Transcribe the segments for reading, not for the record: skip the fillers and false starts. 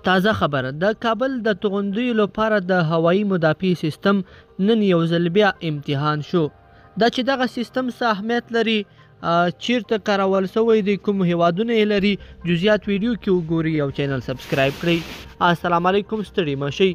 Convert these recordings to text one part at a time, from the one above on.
تازه خبر د کابل د توغندیو لپاره د هوایي مدافع سیستم نن یو ځل بیا امتحان شو. دا چې دغه سیستم څه اهمیت لري، چیرته کارول شوی دی، کوم هیوادونه یې لري، جزئیات ویډیو کې وګورئ او چینل سبسکرایب کړئ. السلام علیکم، ستړي مه شئ.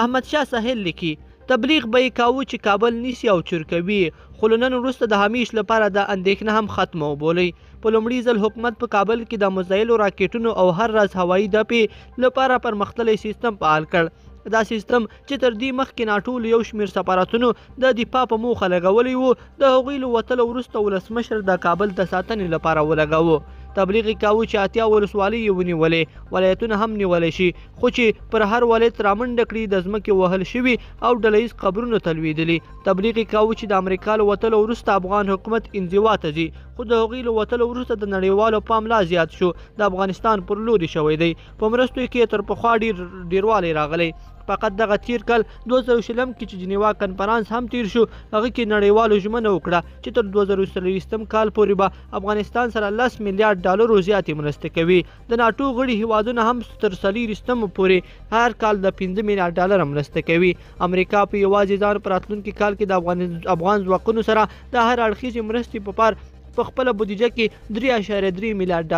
احمد شاه سهیل لیکي تبلیغ به یې کاوه چې کابل نیسي او چورکوي، خو له نن وروسته د همیش لپاره د اندېښنه هم ختمه وبولئ. په لومړي ځل حکومت په کابل کې د مزایلو راکېټونو او هر راز هوایي دفعې لپاره پرمختللی سیستم فعال کړ. دا سیستم چې تر دې مخکې ناټولو یو شمېر سفارتونو د دفاع په موخه لګولی و، د هغوی له وتلو وروسته ولسمشر د کابل د ساتنې لپاره ولګاوه. تبلیغ یې کاوه چې 80 ولسوالۍ یې ونیولې، ولایتونه هم نیولی شي، خو چې پر هر ولایت رامنډه کړي د ځمکې وهل شوي او ډله ییز قبرونو ته لوېدلي. تبلیغ یې کاوه چې د امریکا له وتلو وروسته افغان حکومت انزوا ته ځي، خو د هغوی له وتلو وروسته د نړیوالو پام لا زیات شو، د افغانستان پر لوري شوی دی. په مرستو کې تر پخوا ډیروالی راغلی. فقط دغه تیر کال 2020 کې چې جنیوا کنفرانس هم تیر شو، هغه کې نړیوالو ژمنه وکړه چې تر 2023 کال پورې به افغانستان سره $10 میلیارډ زیاتې مرستې کوي. د ناټو غړي هیوادونه هم تر 2023 پورې هر کال د $15 میلیارډ مرسته کوي. امریکا په یوازې ځان په راتلونکي کال کې د افغان ځواکونو سره د هر اړخیزې مرستې په پار په خپله بودیجه کې $3.3 میلیارډ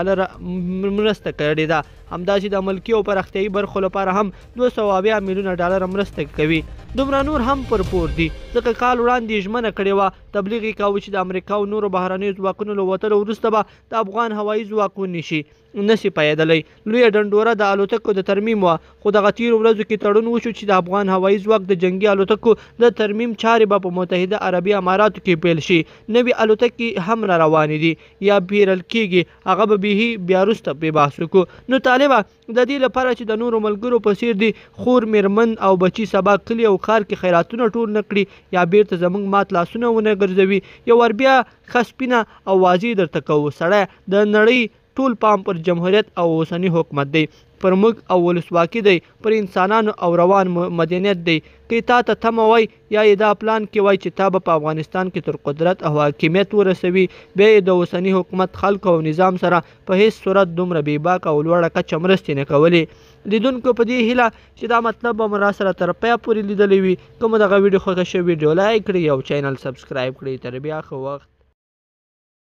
مرسته کړې ده. همداسې د ملکي او پراختیایي برخو لپاره هم $270 میلیونه مرسته کوي. دومره نور هم پر پور دي، ځکه کال وړاندې ژمنه کړې وه. تبلیغ یې کاوه چې د امریکا او نورو بهرنیو ځواکونو له وتلو وروسته به د افغان هوایي ځواک نشي پیدلی. لویه ډنډوره د الوتکو د ترمیم وه، خو دغه تیرو ورځو کې تړون وشو چې د افغان هوایي ځواک د جنګي الوتکو د ترمیم چارې به په متحده عربي اماراتو کې پیل شي. نوې الوتکې هم را روانې دي یا پیرل کېږي، هغه به بیخي بیا وروسته پرې بحث وکړو. نو طالبه د دې لپاره چې د نورو ملګرو په څیر دي خور میرمن او بچي سبا کلي او ښار کې خیراتونه ټول نه کړي یا بیرته زموږ مات لاسونه ونه ګرځوي، یو ور بیا ښه سپینه او واضح درته کوو، سړی د نړۍ ټول پام پر جمهوریت او اوسني حکومت دی، پر موږ او ولسواکي دی، پر انسانانو او روان مدنیت دی. که تا ته تمه وای یا یې دا پلان کې وای چې تا به په افغانستان کې تر قدرت او حاکمیت ورسوي، بیا یې د اوسني حکومت خلکو او نظام سره په هیڅ صورت دومره بېباکه او لوړه کچه مرستې نه کولې. لیدونکو په دې هیله چې دا مطلب به مو را سره تر پایه پورې لیدلی وي. که مو دغه ویډیو خوښه شوې ویډیو لایک کړئ او چینل سبسکرایب کړئ. تر بیا ښه وخت.